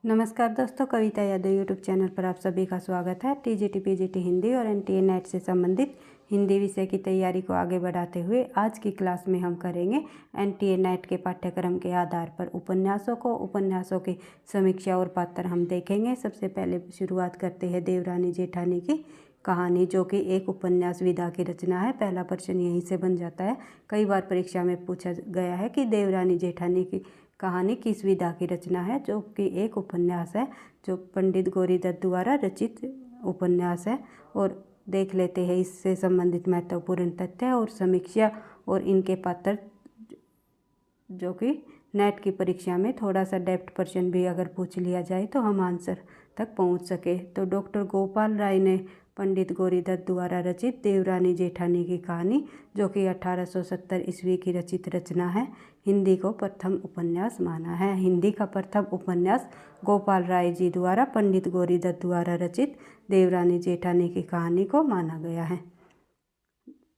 नमस्कार दोस्तों, कविता Yadav YouTube channel पर आप सभी का स्वागत है। टीजीटी पीजीटी हिंदी और एनटीए नेट से संबंधित हिंदी विषय की तैयारी को आगे बढ़ाते हुए आज की क्लास में हम करेंगे एनटीए नेट के पाठ्यक्रम के आधार पर उपन्यासों की समीक्षा और पात्र हम देखेंगे। सबसे पहले शुरुआत करते हैं देवरानी जेठानी की कहानी, जो कि एक उपन्यास विधा की रचना है। पहला प्रश्न यहीं से बन जाता है। कई बार परीक्षा में पूछा गया है कि देवरानी जेठानी की कहानी किस विधा की रचना है, जो कि एक उपन्यास है, जो पंडित गौरी दत्त द्वारा रचित उपन्यास है। और देख लेते हैं इससे संबंधित महत्वपूर्ण तथ्य और समीक्षा और इनके पात्र, जो कि नेट की परीक्षा में थोड़ा सा डेप्थ प्रश्न भी अगर पूछ लिया जाए तो हम आंसर तक पहुंच सके। तो डॉक्टर गोपाल राय ने पंडित गौरी दत्त द्वारा रचित देवरानी जेठानी की कहानी, जो कि 1870 ईस्वी की रचित रचना है, हिंदी को प्रथम उपन्यास माना है। हिंदी का प्रथम उपन्यास गोपाल राय जी द्वारा पंडित गौरी दत्त द्वारा रचित देवरानी जेठानी की कहानी को माना गया है।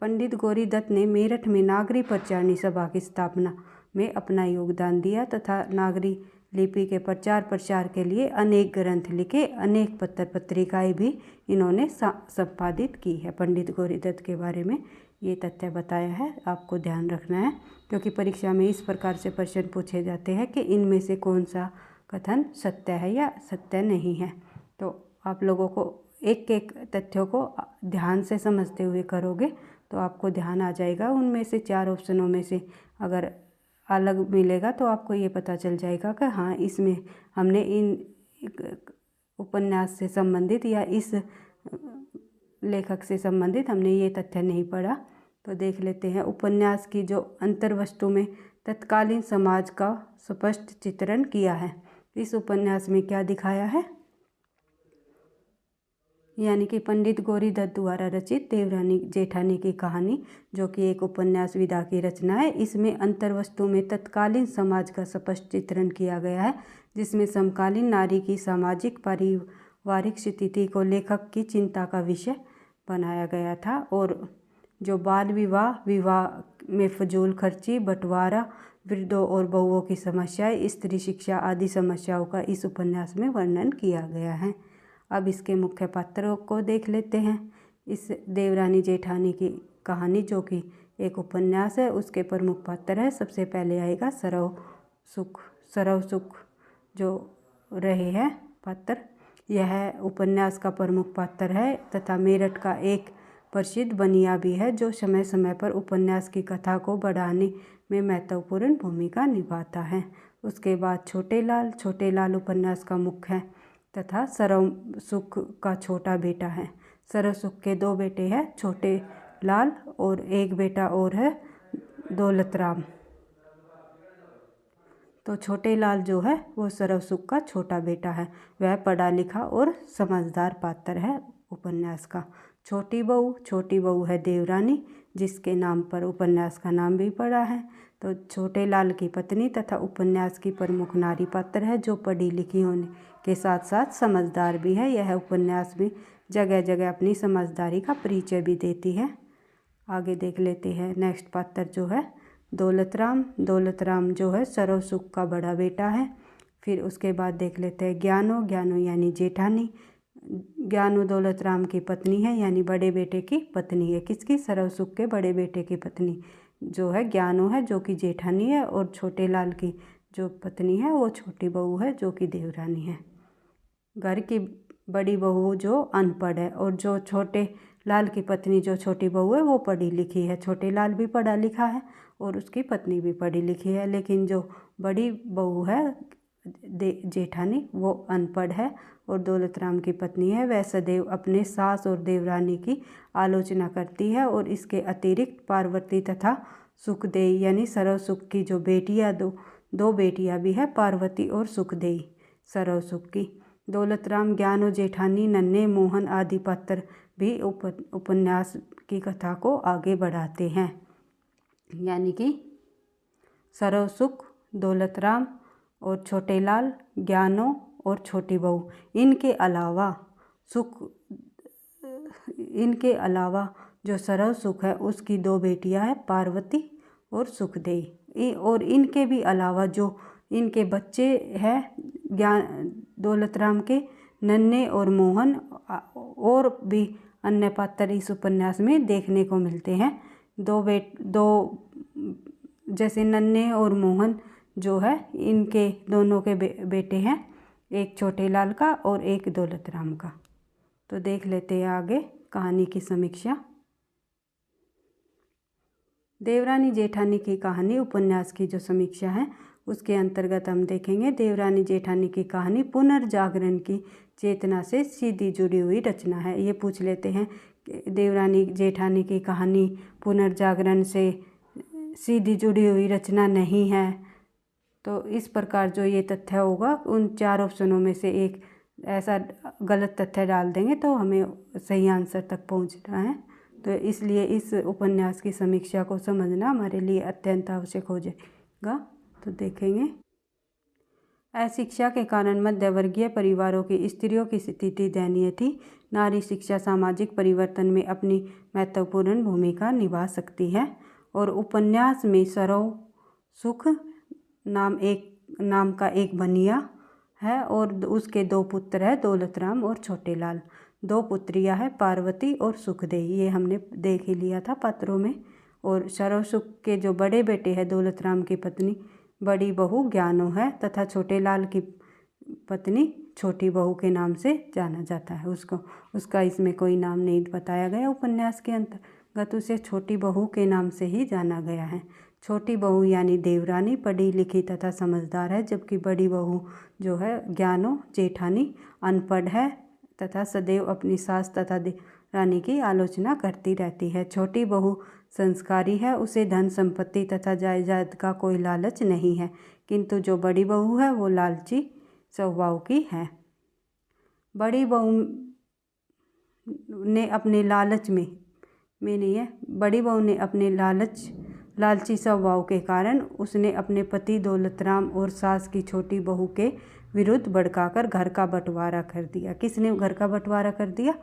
पंडित गौरी दत्त ने मेरठ में नागरी प्रचारणी सभा की स्थापना में अपना योगदान दिया तथा नागरी लिपि के प्रचार प्रसार के लिए अनेक ग्रंथ लिखे, अनेक पत्र पत्रिकाएं भी इन्होंने संपादित की है। पंडित गौरी दत्त के बारे में ये तथ्य बताया है, आपको ध्यान रखना है, क्योंकि परीक्षा में इस प्रकार से प्रश्न पूछे जाते हैं कि इनमें से कौन सा कथन सत्य है या सत्य नहीं है। तो आप लोगों को एक एक तथ्यों को ध्यान से समझते हुए करोगे तो आपको ध्यान आ जाएगा। उनमें से 4 ऑप्शनों में से अगर अलग मिलेगा तो आपको ये पता चल जाएगा कि हाँ, इसमें हमने इन उपन्यास से संबंधित या इस लेखक से संबंधित हमने ये तथ्य नहीं पढ़ा। तो देख लेते हैं। उपन्यास की जो अंतर्वस्तु में तत्कालीन समाज का स्पष्ट चित्रण किया है। इस उपन्यास में क्या दिखाया है, यानी कि पंडित गौरी दत्त द्वारा रचित देवरानी जेठानी की कहानी, जो कि एक उपन्यास विधा की रचना है, इसमें अंतर्वस्तु में तत्कालीन समाज का स्पष्ट चित्रण किया गया है, जिसमें समकालीन नारी की सामाजिक पारिवारिक स्थिति को लेखक की चिंता का विषय बनाया गया था। और जो बाल विवाह में फजूल खर्ची, बंटवारा, वृद्धों और बहुओं की समस्याएं, स्त्री शिक्षा आदि समस्याओं का इस उपन्यास में वर्णन किया गया है। अब इसके मुख्य पात्रों को देख लेते हैं। इस देवरानी जेठानी की कहानी, जो कि एक उपन्यास है, उसके प्रमुख पात्र है। सबसे पहले आएगा सरव सुख जो रहे हैं पात्र। यह उपन्यास का प्रमुख पात्र है तथा मेरठ का एक प्रसिद्ध बनिया भी है, जो समय समय पर उपन्यास की कथा को बढ़ाने में महत्वपूर्ण भूमिका निभाता है। उसके बाद छोटे लाल उपन्यास का मुख्य है तथा सरव सुख का छोटा बेटा है। सरव सुख के 2 बेटे हैं, छोटे लाल, और एक बेटा और है दौलत राम। तो छोटे लाल जो है वो सरव सुख का छोटा बेटा है। वह पढ़ा लिखा और समझदार पात्र है उपन्यास का। छोटी बहू है देवरानी, जिसके नाम पर उपन्यास का नाम भी पड़ा है। तो छोटे लाल की पत्नी तथा उपन्यास की प्रमुख नारी पात्र है, जो पढ़ी लिखी होने के साथ साथ समझदार भी है। यह उपन्यास में जगह जगह अपनी समझदारी का परिचय भी देती है। आगे देख लेते हैं। नेक्स्ट पात्र जो है दौलत राम जो है सरव सुख का बड़ा बेटा है। फिर उसके बाद देख लेते हैं ज्ञानो यानी जेठानी। ज्ञानो दौलत राम की पत्नी है, यानी बड़े बेटे की पत्नी है। किसकी? सरव सुख के बड़े बेटे की पत्नी जो है ज्ञानो है, जो कि जेठानी है। और छोटे लाल की जो पत्नी है वो छोटी बहू है, जो कि देवरानी है। घर की बड़ी बहू जो अनपढ़ है, और जो छोटे लाल की पत्नी जो छोटी बहू है वो पढ़ी लिखी है। छोटे लाल भी पढ़ा लिखा है और उसकी पत्नी भी पढ़ी लिखी है, लेकिन जो बड़ी बहू है जेठानी वो अनपढ़ है। और दौलत राम की पत्नी है, वह सदैव अपने सास और देवरानी की आलोचना करती है। और इसके अतिरिक्त पार्वती तथा सुखदेई, यानी सरव सुख की जो बेटियाँ दो बेटियाँ भी है, पार्वती और सुखदेई सरव सुख की। दौलत राम, ज्ञानो जेठानी, नन्हे मोहन आदि पात्र भी उपन्यास की कथा को आगे बढ़ाते हैं। यानी कि सरव सुख, दौलत राम और छोटे लाल, ज्ञानो और छोटी बहू, इनके अलावा जो सरव सुख है उसकी 2 बेटियां हैं, पार्वती और सुखदेई। और इनके भी अलावा जो इनके बच्चे हैं दौलत राम के नन्हे और मोहन और भी अन्य पात्र इस उपन्यास में देखने को मिलते हैं। दो जैसे नन्हे और मोहन जो है, इनके दोनों के बेटे हैं, एक छोटे लाल का और एक दौलत राम का। तो देख लेते हैं आगे कहानी की समीक्षा। देवरानी जेठानी की कहानी उपन्यास की जो समीक्षा है उसके अंतर्गत हम देखेंगे। देवरानी जेठानी की कहानी पुनर्जागरण की चेतना से सीधी जुड़ी हुई रचना है। ये पूछ लेते हैं देवरानी जेठानी की कहानी पुनर्जागरण से सीधी जुड़ी हुई रचना नहीं है, तो इस प्रकार जो ये तथ्य होगा उन 4 ऑप्शनों में से एक ऐसा गलत तथ्य डाल देंगे तो हमें सही आंसर तक पहुंचना है। तो इसलिए इस उपन्यास की समीक्षा को समझना हमारे लिए अत्यंत आवश्यक हो जाएगा। तो देखेंगे, अशिक्षा के कारण मध्यवर्गीय परिवारों की स्त्रियों की स्थिति दयनीय थी। नारी शिक्षा सामाजिक परिवर्तन में अपनी महत्वपूर्ण भूमिका निभा सकती है। और उपन्यास में सरोव सुख नाम का एक बनिया है और उसके 2 पुत्र है, दौलत राम और छोटे लाल। 2 पुत्रियां है, पार्वती और सुखदेई। ये हमने देख ही लिया था पात्रों में। और सरोव सुख के जो बड़े बेटे हैं दौलत राम की पत्नी बड़ी बहू ज्ञानो है तथा छोटे लाल की पत्नी छोटी बहू के नाम से जाना जाता है। उसका इसमें कोई नाम नहीं बताया गया उपन्यास के अंतर्गत, उसे छोटी बहू के नाम से ही जाना गया है। छोटी बहू यानी देवरानी पढ़ी लिखी तथा समझदार है, जबकि बड़ी बहू जो है ज्ञानो जेठानी अनपढ़ है तथा सदैव अपनी सास तथा देवरानी की आलोचना करती रहती है। छोटी बहू संस्कारी है, उसे धन संपत्ति तथा जायदाद का कोई लालच नहीं है, किंतु जो बड़ी बहू है वो लालची स्वभाव की है। बड़ी बहू ने अपने लालची स्वभाव के कारण उसने अपने पति दौलत राम और सास की छोटी बहू के विरुद्ध भड़काकर घर का बंटवारा कर दिया। किसने घर का बंटवारा कर दिया?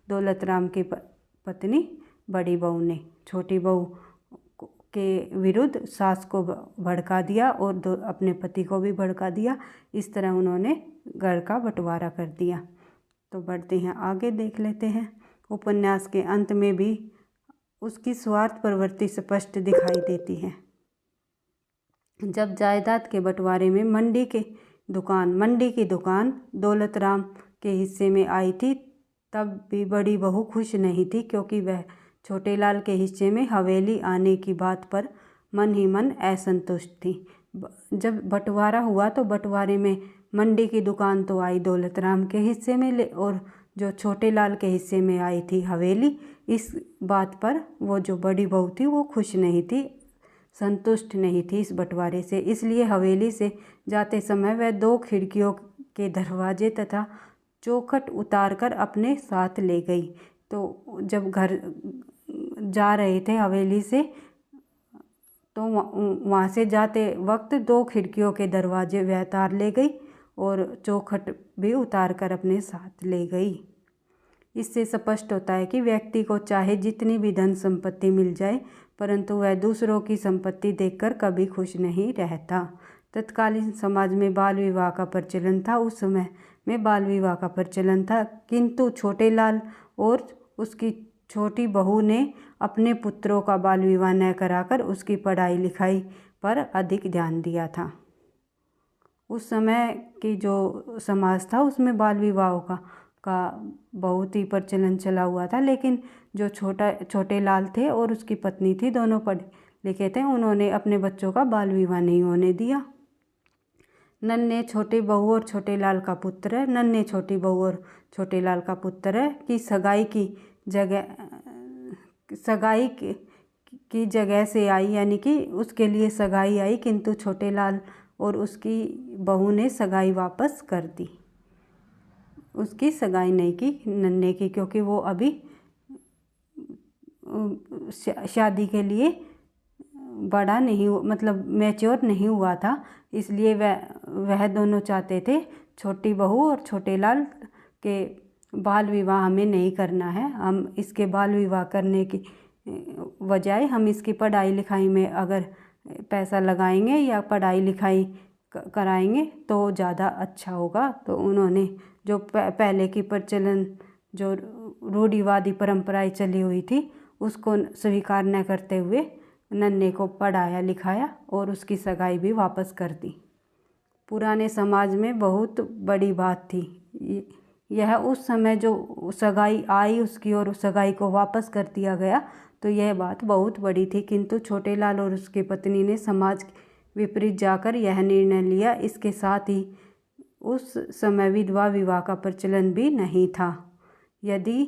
दौलत राम की पत्नी बड़ी बहू ने छोटी बहू के विरुद्ध सास को भड़का दिया और अपने पति को भी भड़का दिया। इस तरह उन्होंने घर का बंटवारा कर दिया। तो बढ़ते हैं आगे, देख लेते हैं। उपन्यास के अंत में भी उसकी स्वार्थ प्रवृत्ति स्पष्ट दिखाई देती है। जब जायदाद के बंटवारे में मंडी की दुकान दौलत राम के हिस्से में आई थी, तब भी बड़ी बहू खुश नहीं थी, क्योंकि वह छोटे लाल के हिस्से में हवेली आने की बात पर मन ही मन असंतुष्ट थी। जब बंटवारा हुआ तो बंटवारे में मंडी की दुकान तो आई दौलत राम के हिस्से में, और जो छोटे लाल के हिस्से में आई थी हवेली, इस बात पर वो जो बड़ी बहू थी वो खुश नहीं थी, संतुष्ट नहीं थी इस बंटवारे से। इसलिए हवेली से जाते समय वह 2 खिड़कियों के दरवाजे तथा चौखट उतारकर अपने साथ ले गई। तो जब घर जा रहे थे हवेली से, तो वहाँ से जाते वक्त 2 खिड़कियों के दरवाजे वह उतार ले गई और चौखट भी उतार कर अपने साथ ले गई। इससे स्पष्ट होता है कि व्यक्ति को चाहे जितनी भी धन संपत्ति मिल जाए, परंतु वह दूसरों की संपत्ति देखकर कभी खुश नहीं रहता। तत्कालीन समाज में बाल विवाह का प्रचलन था। उस समय में बाल विवाह का प्रचलन था, किंतु छोटे लाल और उसकी छोटी बहू ने अपने पुत्रों का बाल विवाह न कराकर उसकी पढ़ाई लिखाई पर अधिक ध्यान दिया था। उस समय की जो समाज था उसमें बाल विवाह का बहुत ही प्रचलन चला हुआ था, लेकिन जो छोटे लाल थे और उसकी पत्नी थी, दोनों पढ़े लिखे थे, उन्होंने अपने बच्चों का बाल विवाह नहीं होने दिया। नन्हे छोटी बहू और छोटे लाल का पुत्र है कि सगाई की जगह से आई, यानी कि उसके लिए सगाई आई, किंतु छोटे लाल और उसकी बहू ने सगाई वापस कर दी। उसकी सगाई नहीं की नन्हे की, क्योंकि वो अभी शादी के लिए बड़ा नहीं, मतलब मैच्योर नहीं हुआ था। इसलिए वह दोनों चाहते थे छोटी बहू और छोटे लाल के बाल विवाह हमें नहीं करना है, हम इसके बाल विवाह करने की बजाय हम इसकी पढ़ाई लिखाई में अगर पैसा लगाएंगे या पढ़ाई लिखाई कराएंगे तो ज़्यादा अच्छा होगा। तो उन्होंने जो पहले की प्रचलन जो रूढ़िवादी परंपराएं चली हुई थी उसको स्वीकार न करते हुए नन्हे को पढ़ाया लिखाया और उसकी सगाई भी वापस कर दी। पुराने समाज में बहुत बड़ी बात थी यह। उस समय जो सगाई आई उसकी और सगाई को वापस कर दिया गया तो यह बात बहुत बड़ी थी, किंतु छोटेलाल और उसकी पत्नी ने समाज विपरीत जाकर यह निर्णय लिया। इसके साथ ही उस समय विधवा विवाह का प्रचलन भी नहीं था। यदि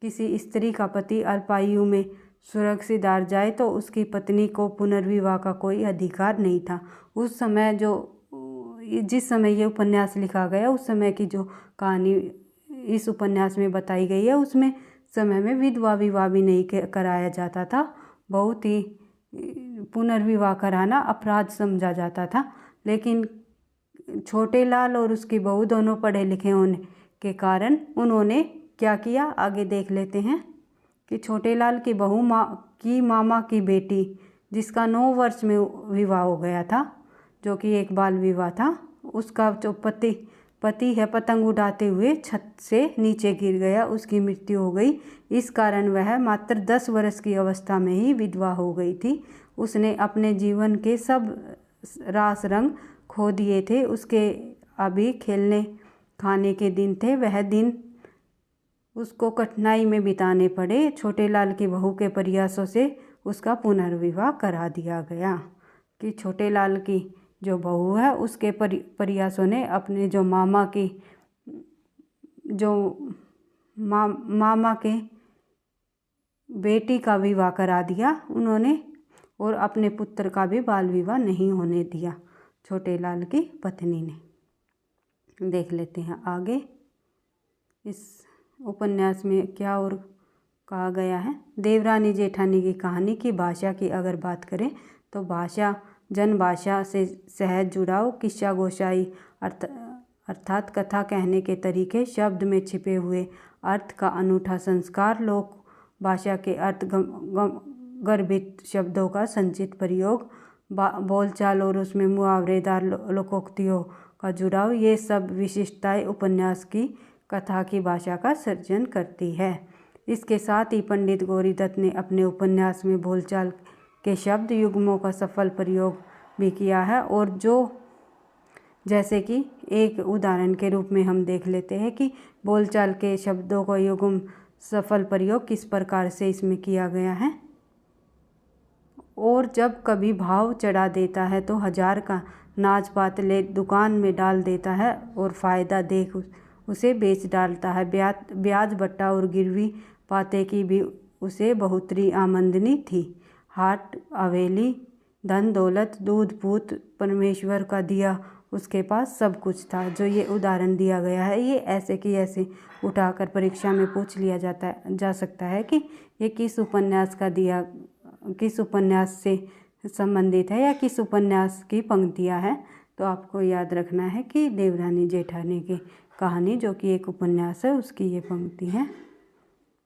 किसी स्त्री का पति अल्पायु में स्वर्ग हार जाए तो उसकी पत्नी को पुनर्विवाह का कोई अधिकार नहीं था। उस समय जिस समय ये उपन्यास लिखा गया उस समय की जो कहानी इस उपन्यास में बताई गई है उसमें समय में विधवा विवाह भी नहीं कराया जाता था। बहुत ही पुनर्विवाह कराना अपराध समझा जाता था। लेकिन छोटेलाल और उसकी बहू दोनों पढ़े लिखे होने के कारण उन्होंने क्या किया आगे देख लेते हैं कि छोटेलाल की बहू मामा की बेटी जिसका 9 वर्ष में विवाह हो गया था, जो कि एक बाल विवाह था, उसका जो पति है पतंग उड़ाते हुए छत से नीचे गिर गया, उसकी मृत्यु हो गई। इस कारण वह मात्र 10 वर्ष की अवस्था में ही विधवा हो गई थी। उसने अपने जीवन के सब रास रंग खो दिए थे। उसके अभी खेलने खाने के दिन थे, वह दिन उसको कठिनाई में बिताने पड़े। छोटेलाल की बहू के प्रयासों से उसका पुनर्विवाह करा दिया गया कि छोटेलाल की जो बहू है उसके प्रयासों ने अपने जो मामा के बेटी का विवाह करा दिया उन्होंने, और अपने पुत्र का भी बाल विवाह नहीं होने दिया छोटेलाल की पत्नी ने। देख लेते हैं आगे इस उपन्यास में क्या और कहा गया है। देवरानी जेठानी की कहानी की भाषा की अगर बात करें तो भाषा जनभाषा से सहज जुड़ाव, किस्सा गोशाई अर्थात कथा कहने के तरीके, शब्द में छिपे हुए अर्थ का अनूठा संस्कार, लोक भाषा के अर्थ गर्भित शब्दों का संचित प्रयोग, बोलचाल और उसमें मुहावरेदार लोकोक्तियों का जुड़ाव, ये सब विशिष्टताएं उपन्यास की कथा की भाषा का सृजन करती है। इसके साथ ही पंडित गौरीदत्त ने अपने उपन्यास में बोलचाल के शब्द युग्मों का सफल प्रयोग भी किया है, और जैसे कि एक उदाहरण के रूप में हम देख लेते हैं कि बोलचाल के शब्दों का युग्म सफल प्रयोग किस प्रकार से इसमें किया गया है। और जब कभी भाव चढ़ा देता है तो 1000 का नाज पात ले दुकान में डाल देता है और फ़ायदा देख उसे बेच डालता है। ब्याज बट्टा और गिरवी पाते की भी उसे बहुतरी आमदनी थी। हाट हवेली धन दौलत दूध पूत परमेश्वर का दिया उसके पास सब कुछ था। जो ये उदाहरण दिया गया है ये ऐसे की ऐसे उठाकर परीक्षा में पूछ लिया जा सकता है कि ये किस उपन्यास से संबंधित है या किस उपन्यास की पंक्तियाँ हैं। तो आपको याद रखना है कि देवरानी जेठानी की कहानी जो कि एक उपन्यास है उसकी ये पंक्ति है।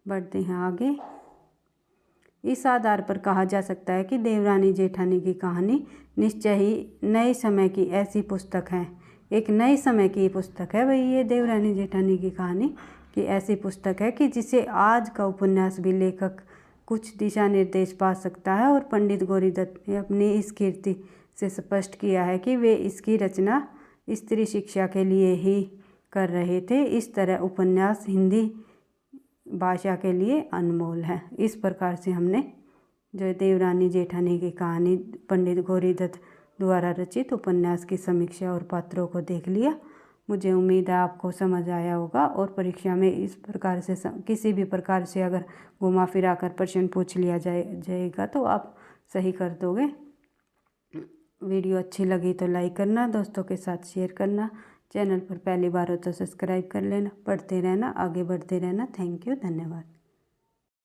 बढ़ते हैं आगे। इस आधार पर कहा जा सकता है कि देवरानी जेठानी की कहानी निश्चय ही नए समय की ऐसी पुस्तक है, एक नए समय की पुस्तक है भाई ये देवरानी जेठानी की कहानी की ऐसी पुस्तक है कि जिसे आज का उपन्यास भी लेखक कुछ दिशा निर्देश पा सकता है। और पंडित गौरीदत्त ने अपनी इस कीर्ति से स्पष्ट किया है कि वे इसकी रचना स्त्री शिक्षा के लिए ही कर रहे थे। इस तरह उपन्यास हिंदी भाषा के लिए अनमोल है। इस प्रकार से हमने जो देवरानी जेठानी की कहानी पंडित गौरीदत्त द्वारा रचित उपन्यास की समीक्षा और पात्रों को देख लिया। मुझे उम्मीद है आपको समझ आया होगा, और परीक्षा में इस प्रकार से किसी भी प्रकार से अगर घुमा फिरा कर प्रश्न पूछ लिया जाएगा तो आप सही कर दोगे। वीडियो अच्छी लगी तो लाइक करना, दोस्तों के साथ शेयर करना, चैनल पर पहली बार हो तो सब्सक्राइब कर लेना। पढ़ते रहना, आगे बढ़ते रहना। थैंक यू, धन्यवाद।